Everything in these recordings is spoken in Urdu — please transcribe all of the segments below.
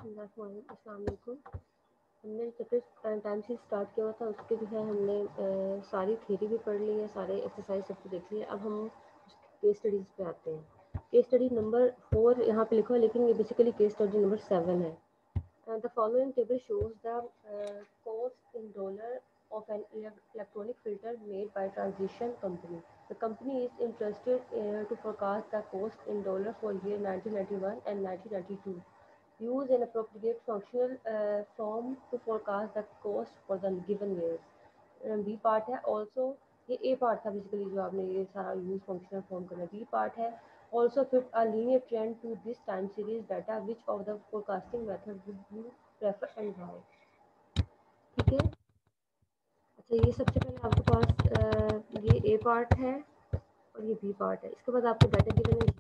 السلام علیکم. ہم نے چیپٹر ٹائم سے اسٹارٹ کیا ہوا تھا، اس کے جو ہے ہم نے ساری تھیوری بھی پڑھ لی ہے، سارے ایکسرسائز سب کو دیکھ لیے. اب ہم کیس اسٹڈیز پہ آتے ہیں. کیس اسٹڈی نمبر 4 یہاں پہ لکھا ہے، لیکن یہ بیسیکلی کیس اسٹڈی نمبر 7 ہے. The following table shows the cost in dollar of an electronic filter made by Transition Company. The company is interested to forecast the cost in dollar for year 1991 and 1992. Use an appropriate functional form to forecast the cost for the given years. B part ہے also. یہ A part تھا بیسیکلی جو آپ نے یہ سارا یوز فنکشنل فارم کرنا. B part ہے also fit a linear trend to this time series data. Which of the forecasting method would you prefer and why? ٹھیک ہے. اچھا یہ سب سے پہلے آپ کے پاس یہ A part ہے اور یہ B part ہے. اس کے بعد آپ کو ڈیٹا گیون ہے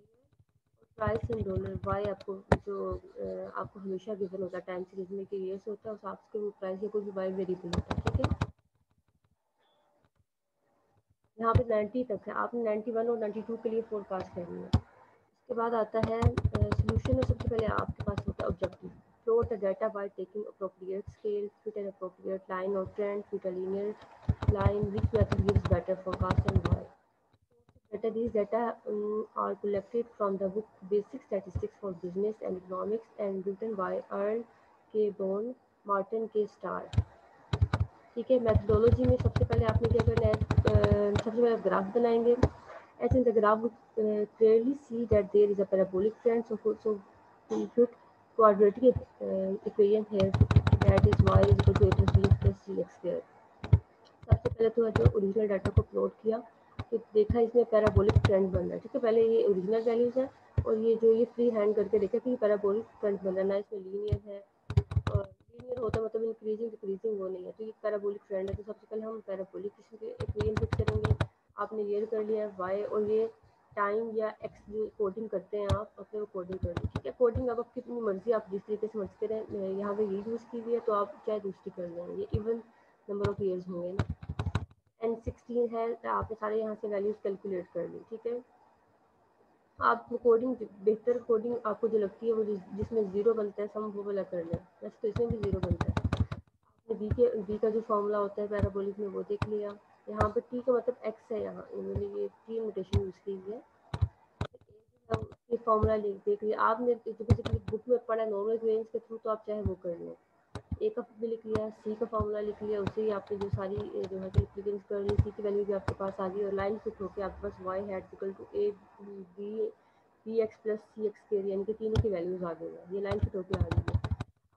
پرائس ان ڈالر. وائی آپ کو جو آپ کو ہمیشہ گیون ہوتا ہے ٹائم سیریز میں کہ یہ ہوتا ہے، اس آپ کے پرائس یا کوئی بھی وائی ویریبل ہوتا ہے. ٹھیک ہے. یہاں پہ 90 تک ہے، آپ نے 91 اور 92 کے لیے فور کاسٹ کرنی ہے. اس کے بعد آتا ہے سولوشن میں. سب سے پہلے آپ کے پاس ہوتا ہے objective. Plot the data by taking appropriate scale, fit an appropriate line or trend, fit a linear line. Which method gives better forecast and why? These data are collected from the book Basic Statistics for Business and Economics and written by Earl K. Bone, Martin K. Starr. ٹھیک ہے. میتھڈولوجی میں سب سے پہلے آپ نے کیا کرنا ہے، سب سے پہلے گراف بنائیں گے. As in the graph clearly see that there is a parabolic trend. So fit quadratic equation here that is y is equal to a plus b plus c x square. سب سے پہلے تو جو اوریجنل ڈاٹا کو پلاٹ کیا تو دیکھا اس میں پیرابولک ٹرینڈ بن رہا ہے. ٹھیک ہے. پہلے یہ اوریجنل ویلیوز ہے اور یہ جو یہ فری ہینڈ کر کے دیکھا کہ یہ پیرابولک ٹرینڈ بن رہا ہے، نہ اس میں لینئر ہے. اور لینئر ہوتا ہے مطلب انکریزنگ ڈکریزنگ وہ نہیں ہے. تو یہ پیرابولک ٹرینڈ ہے. تو سب سے پہلے ہم پیرابولک قسم کے ایکویشن فٹ کریں گے. آپ نے یہ کر لیا وائی اور یہ ٹائم یا ایکس جو کوڈنگ کرتے ہیں آپ اپنے وہ کوڈنگ کر لیں. ٹھیک ہے. کوڈنگ اب آپ کتنی مرضی آپ جس طریقے سے مرضی کریں. یہاں پہ یہ یوز کی ہوئی ہے تو آپ چاہے دوسری کر لیں. یہ ایون نمبر آف ایئرز ہوں گے نا. N16 ہے. آپ نے سارے یہاں سے ویلیوز کیلکولیٹ کر لی. ٹھیک ہے. آپ کو کوڈنگ بہتر کوڈنگ آپ کو جو لگتی ہے وہ جس میں زیرو بنتا ہے سم وہ والا کر لیں. ویسے تو اس میں بھی زیرو بنتا ہے. آپ نے بی کا جو فارمولا ہوتا ہے پیرابولک میں وہ دیکھ لیا. یہاں پہ ٹی کا مطلب ایکس ہے. یہاں انہوں نے یہ ٹی نوٹیشن یوز کی ہے. یہ فارمولا دیکھ لیا آپ نے بک میں پڑھا نارمل رینج کے تھرو تو آپ چاہے وہ کر لیں. اے کا بھی لکھ لیا، سی کا فارمولا لکھ لیا، اسے ہی آپ نے جو ساری جو ہے کیلکولیشن کر لی. سی کی ویلیو بھی آپ کے پاس آ گئی اور لائن فٹ ہو کے آپ کے پاس Y hat equal to A B B X plus C X کے یعنی کہ تینوں کی ویلیوز آ گئی ہیں. یہ لائن فٹ ہو کے آ گئی ہے.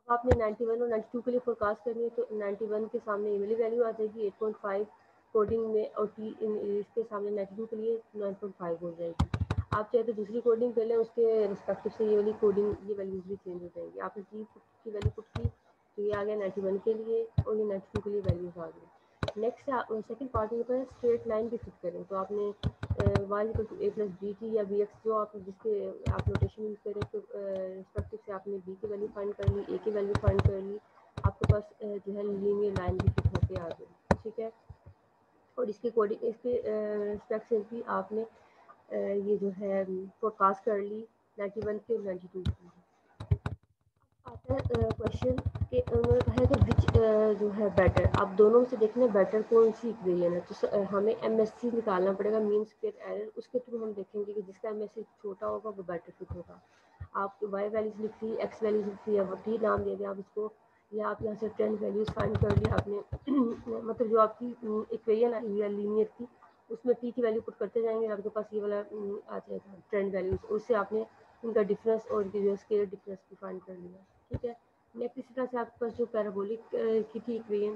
اب آپ نے 91 اور 92 کے لیے فور کاسٹ کرنی ہے تو 91 کے سامنے یہ والی ویلیو آ جائے گی 8.5 کوڈنگ میں، اور ٹی اس کے سامنے 92 کے لیے 9.5 ہو جائے گی. آپ چاہے تو دوسری کوڈنگ کر لیں، اس کے رسپیکٹو سے یہ والی کوڈنگ یہ ویلیوز بھی چینج ہو جائیں گی. آپ نے ٹی کی ویلیو پٹ کی تو یہ آ گیا 91 کے لیے اور یہ 92 کے لیے ویلیوز آ گئی. نیکسٹ سیکنڈ پارٹ میں ہوتا ہے اسٹریٹ لائن بھی فٹ کریں. تو آپ نے Y equal to A plus B T یا بی ایکس جو آپ جس کے آپ نوٹیشن یوز کریں تو رسپیکٹو سے آپ نے بی کی ویلیو فائنڈ کر لی، اے کی ویلیو فائنڈ کر لی. آپ کے پاس جو ہے لینئر لائن بھی فٹ ہو کے آ گئی. ٹھیک ہے. اور اس کے کوڈنگ اس کے رسپیکٹ سے بھی آپ نے یہ جو ہے فور کاسٹ کر لی 91 کی اور 92 کی. آتا ہے کوشچن کہ انہوں نے کہا ہے کہ وچ جو ہے بیٹر. آپ دونوں میں سے دیکھنا بیٹر کون سی اکویژن ہے. تو ہمیں ایم ایس سی نکالنا پڑے گا، مین اسکوئر ایرر. اس کے تھرو ہم دیکھیں گے کہ جس کا ایم ایس سی چھوٹا ہوگا وہ بیٹر فٹ ہوگا. آپ وائی ویلیوز لکھ لی، ایکس ویلیوز لکھ لی، ٹی نام دے دیں آپ اس کو، یا آپ یہاں سے ٹرینڈ ویلیوز فائنڈ کر لیا آپ نے. مطلب جو آپ کی اکویژن آئی ہوئی ہے لینئر کی اس میں ٹی کی ویلیو پٹ کرتے جائیں گے. آپ کے پاس یہ والا آ جائے گا ٹرینڈ ویلیوز. اس سے آپ نے ان کا ڈفرینس اور جو اسکیل ڈفرینس بھی فائنڈ کر لیا. ٹھیک ہے. نیکسٹ اسی طرح سے آپ کے پاس جو پیرابولک کی تھی اکویژن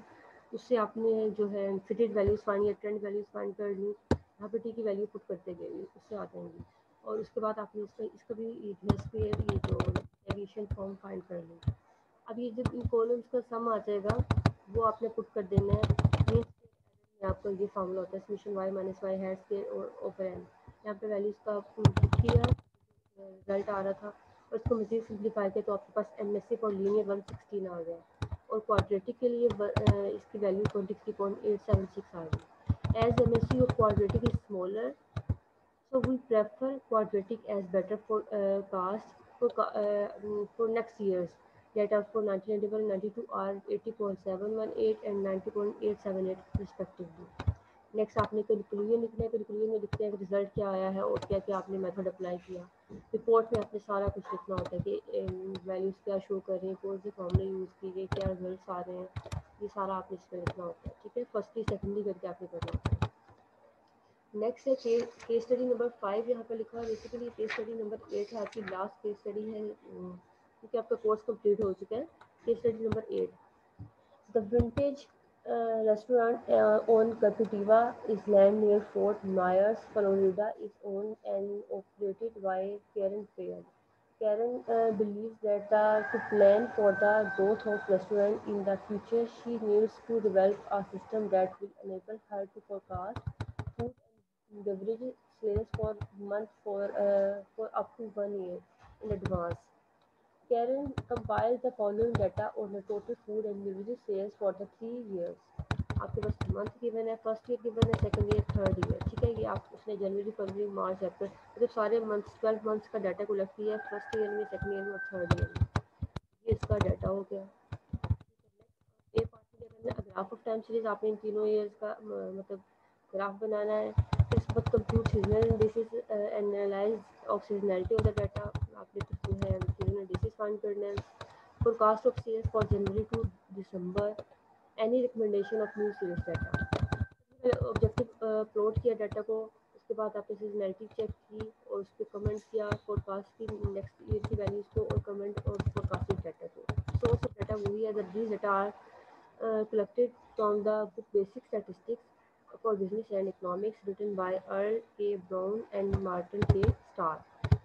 اس سے آپ نے جو ہے فٹڈ ویلیوز فائنڈ یا ٹرینڈ ویلیوز فائنڈ کر لی. یہاں پہ ٹی کی ویلیو پٹ کرتے گئے اس سے آ جائیں گی. اور اس کے بعد آپ نے اس کا بھی یہ جو ایویشن فارم فائنڈ کر لیں. اب یہ جب ان کولمس کا سم آ جائے گا وہ آپ نے پٹ کر دینا ہے. آپ کا یہ فارمولا ہوتا ہے summation Y minus Y hat square اور اوپر این. یہاں پہ ویلیوز کا پٹ کیا رزلٹ آ رہا تھا اور اس کو مزید سمپلیفائی کیا تو آپ کے پاس M S C for linear 116 آ گیا. اور کوارٹریٹک کے لیے اس کی ویلیو 23.876 آ گئی. As M S C of quadratic is smaller so we prefer quadratic as better for cost for next years. Data for 1991 and 92 are 80.718 and 90.878 respectively. Next آپ نے کنکلوژن لکھنا ہے. کنکلوژن میں لکھتے ہیں کہ رزلٹ کیا آیا ہے اور کیا کیا آپ نے میتھڈ اپلائی کیا. رپورٹ میں آپ نے سارا کچھ لکھنا ہوتا ہے کہ ویلیوز کیا شو کر رہے ہیں, کون سی فارمولے یوز کی گئی, کیا رزلٹس آ رہے ہیں, یہ سارا آپ نے اس میں لکھنا ہوتا ہے. ٹھیک ہے, فرسٹلی سیکنڈلی کر کے آپ نے کرنا ہوتا ہے. نیکسٹ ہے کیس اسٹڈی نمبر 5. یہاں پہ لکھا ہے بیسیکلی کیس اسٹڈی نمبر 8 ہے آپ کی لاسٹ کیس اسٹڈی ہے کیونکہ آپ کا کورس کمپلیٹ ہو چکا ہے. Case study number 8. The vintage restaurant on Captiva is land near Fort Myers, Florida, is owned and operated by Karen Fair. Karen believes that to plan for the growth of restaurant in the future, she needs to develop a system that will enable her to forecast food and beverage sales for months for up to 1 year in advance. Karen compiled the following data on the total food and beverage sales for the 3 years. آپ کے پاس منتھ گیون ہے, فرسٹ ایئر گیون ہے, سیکنڈ ایئر, تھرڈ ایئر. ٹھیک ہے, یہ آپ اس نے جنوری فروری مارچ اپریل مطلب سارے منتھس 12 منتھس کا ڈاٹا کلیکٹ کیا ہے فرسٹ ایئر میں, سیکنڈ ایئر میں اور تھرڈ ایئر میں. یہ اس کا ڈاٹا ہو گیا. اے پارٹ میں کرنا ہے گراف آف ٹائم سیریز. آپ نے ان تینوں ایئرس کا مطلب گراف بنانا ہے. اس وقت compute seasonal indices analyse of seasonality of the data. آپ نے جو ہے سیزنل ڈیسز فائنڈ کرنا ہے. Forecast of sales for January to December. Any recommendation of new sales data. Objective plot کیا ڈاٹا کو. اس کے بعد آپ نے سیزنلٹی چیک کی اور اس پہ کمنٹ کیا فورکاسٹ کی نیکسٹ ایئر کی ویلیوز کو اور کمنٹ اور فورکاسٹنگ ڈاٹا کو. سورس آف ڈاٹا وہی ہے that these data are collected from the book Basic Statistics for Business and Economics written by Earl K. Brown and Martin K. Starr.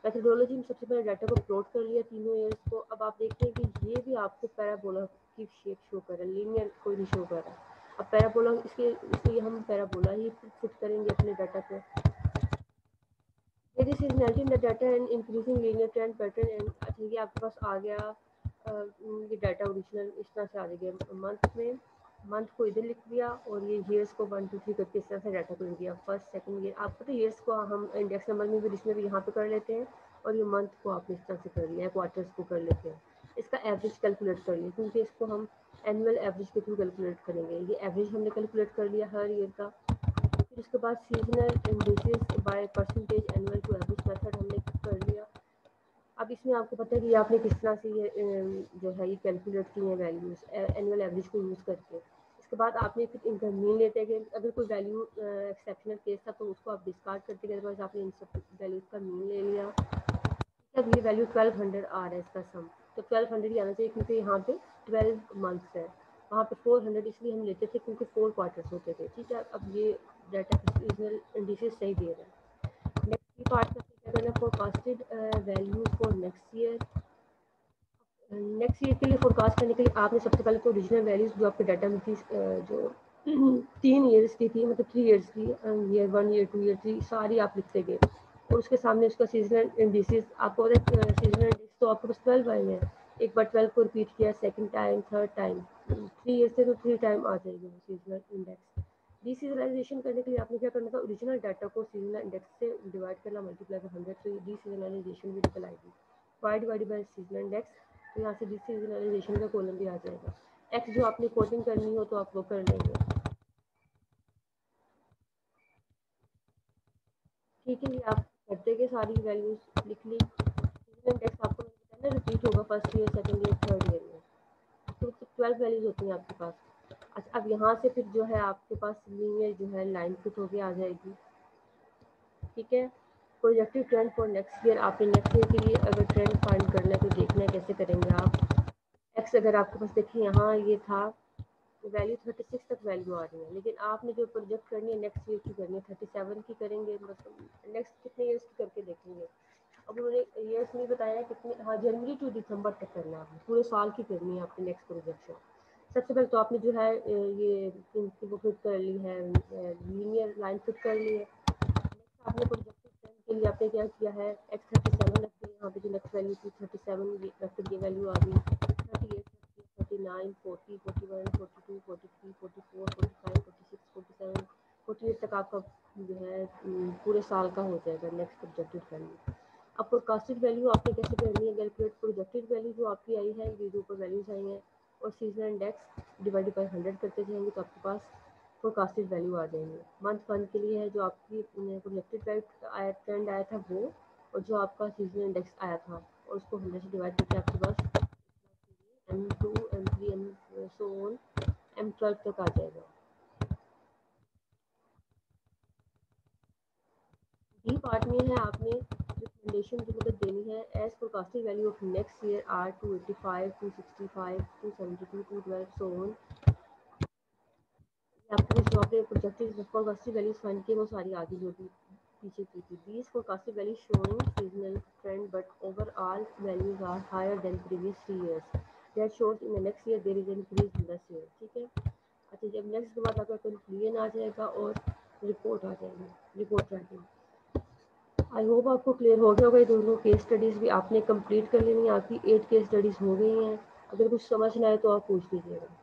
Methodology میں سب سے پہلے ڈاٹا کو پلاٹ کر لیا تینوں ایئرس کو. اب آپ دیکھتے ہیں کہ یہ بھی آپ کو پیرابولا کی شیپ شو کر رہا ہے, لینئر کوئی نہیں شو کر رہا. اب پیرابولا اس لیے ہم پیرابولا ہی فٹ کریں گے اپنے ڈاٹا پہ. There is seasonality in the data and increasing linear trend pattern and اچھا یہ آپ کے پاس آ گیا یہ ڈاٹا اوریجنل اس طرح سے آ گیا منتھ میں. منتھ کو ادھر لکھ دیا اور یہ ایئرس کو 1 2 3 کر کے اس طرح سے ڈاٹا کو لکھ دیا. فرسٹ سیکنڈ ایئر آپ پتہ ایئرس کو ہم انڈیکس نمبر میں بھی ڈکشنری یہاں پہ کر لیتے ہیں اور یہ منتھ کو آپ نے اس طرح سے کر لیا ہے, کوارٹرس کو کر لیتے ہیں. اس کا ایوریج کیلکولیٹ کر لیا کیونکہ اس کو ہم اینول ایوریج کے تھرو کیلکولیٹ کریں گے. یہ ایوریج ہم نے کیلکولیٹ کر لیا ہر ایئر کا. پھر اس کے بعد seasonal indices by percentage annual to average method ہم نے کر لیا. اب اس میں آپ کو پتہ ہے کہ آپ نے کس طرح سے یہ جو ہے یہ کیلکولیٹ کی ہیں ویلیوز اینول ایوریج کو یوز کر کے. اس کے بعد آپ نے پھر ان کا مین لیتے ہیں کہ اگر کوئی ویلیو ایکسیپشنل کیس تھا تو اس کو آپ ڈسکارڈ کرتے ہیں, ادروائز آپ نے ان سب ویلیوز کا مین لے لیا. اب یہ ویلیو 1200 آ رہا ہے اس کا سم, تو 1200 ہی آنا چاہیے کیونکہ یہاں پہ 12 منتھس ہے. وہاں پہ 400 اس لیے ہم لیتے تھے کیونکہ 4 کوارٹرس ہوتے تھے. ٹھیک ہے, اب یہ ڈاٹا سیزنل انڈیسز صحیح دے رہا ہے. نیکسٹ پارٹ میں کیا کرنا ہے forecasted values for next year. Next year کے لیے فورکاسٹ کرنے کے لیے آپ نے سب سے پہلے تو اوریجنل ویلیوز جو آپ کے ڈاٹا میں تھی جو 3 ایئرس کی تھی مطلب 3 ایئرس کی, ایئر 1 ایئر 2 ایئر 3 ساری آپ لکھتے گئے اور اس کے سامنے اس کا سیزنل انڈیسز آپ کو سیزنل انڈیس تو آپ کے پاس 12 آئے ہیں. ایک بار 12 کو ریپیٹ کیا second time third time 3 years سے تو 3 ٹائم آ جائے گی وہ سیزنل انڈیکس. ڈی سیزنلائزیشن کرنے کے لیے آپ نے کیا کرنا تھا اوریجنل ڈاٹا کو سیزنل انڈیکس سے ڈیوائڈ کرنا ملٹیپلائی بائی 100 تو ڈی سیزنلائزیشن بھی نکل آئے گی. Y divide by seasonal index تو یہاں سے ڈی سیزنلائزیشن کا کولم بھی آ جائے گا. ایکس جو آپ نے کوڈنگ کرنی ہو تو آپ وہ کر لیں گے. ٹھیک ہے, یہ آپ کرتے کہ ساری ویلیوز لکھ لی. سیزنل انڈیکس آپ کو نا ریپیٹ ہوگا first year second year third year میں. تو 12 ویلیوز ہوتی ہیں آپ کے پاس. اچھا اب یہاں سے پھر جو ہے آپ کے پاس لینئر جو ہے لائن فٹ ہو کے آ جائے گی. ٹھیک ہے, projective trend for next year. آپ نے نیکسٹ ایئر کے لیے اگر ٹرینڈ فائنڈ کرنا ہے تو دیکھنا ہے کیسے کریں گے آپ. ایکس اگر آپ کے پاس دیکھیں یہاں یہ تھا ویلیو 36 تک ویلیو آ رہی ہے, لیکن آپ نے جو پروجیکٹ کرنی ہے نیکسٹ ایئر کی کرنی ہے 37 کی کریں گے. مطلب نیکسٹ کتنے ایئرس کی کر کے دیکھیں گے. اب انہوں نے ایئرس نہیں بتایا کتنے. ہاں جنوری ٹو دسمبر تک کرنا ہے آپ نے, پورے سال کی کرنی ہے آپ نے نیکسٹ پروجیکشن. سب سے پہلے تو آپ نے جو ہے یہ وہ فٹ کر لی ہے لینئر لائن فٹ کر لی ہے. نیکسٹ آپ نے پروجیکٹ کے لیے آپ نے کیا کیا ہے ایکس 37 رکھ دی. یہاں پہ جو نیکسٹ ویلیو تھی 37 رکھ دی, ویلیو آ گئی 38 39 40 41 42 43 44 45 46 47 48 تک آپ کا جو ہے پورے سال کا ہو جائے گا نیکسٹ پروجیکٹ کرنا. اب فورکاسٹڈ ویلیو آپ نے کیسے کرنی ہے؟ کیلکولیٹ پروجیکٹڈ ویلیو جو آپ کی آئی ہے، یہ جو اوپر ویلیوز آئی ہیں، اور سیزنل انڈیکس ڈیوائڈ بائی 100 کرتے جائیں گے تو آپ کے پاس فورکاسٹڈ ویلیو آ جائیں گے. منتھ 1 کے لیے ہے جو آپ کی پروجیکٹڈ ٹرینڈ آیا تھا وہ، اور جو آپ کا سیزنل انڈیکس آیا تھا، اور اس کو 100 سے ڈیوائڈ کر کے آپ کے پاس M2 M3 سو آن M12 تک آ جائے گا. ڈی پارٹ میں ہے آپ نے ریکمنڈیشن کی مدد دینی ہے. As forecasted value of next year are 285 265 272 212 so on. آپ نے جو آپ نے پروجیکٹڈ فورکاسٹڈ ویلیوز فائنڈ کی وہ ساری آگے جو بھی پیچھے کی تھی. These forecasted values showing seasonal trend but overall values are higher than previous 3 years. That shows in the next year there is an increase in this year. ٹھیک ہے. اچھا جب نیکسٹ کے بعد آپ کا کنکلوژن آ جائے گا اور رپورٹ آ جائے گی، رپورٹ رائٹنگ. آئی ہوپ آپ کو کلیئر ہو گیا ہوگا. یہ دونوں کیس اسٹڈیز بھی آپ نے کمپلیٹ کر لینی ہیں. آپ کی 8 کیس اسٹڈیز ہو گئی ہیں. اگر کچھ سمجھ نہ آئے تو آپ پوچھ لیجیے گا.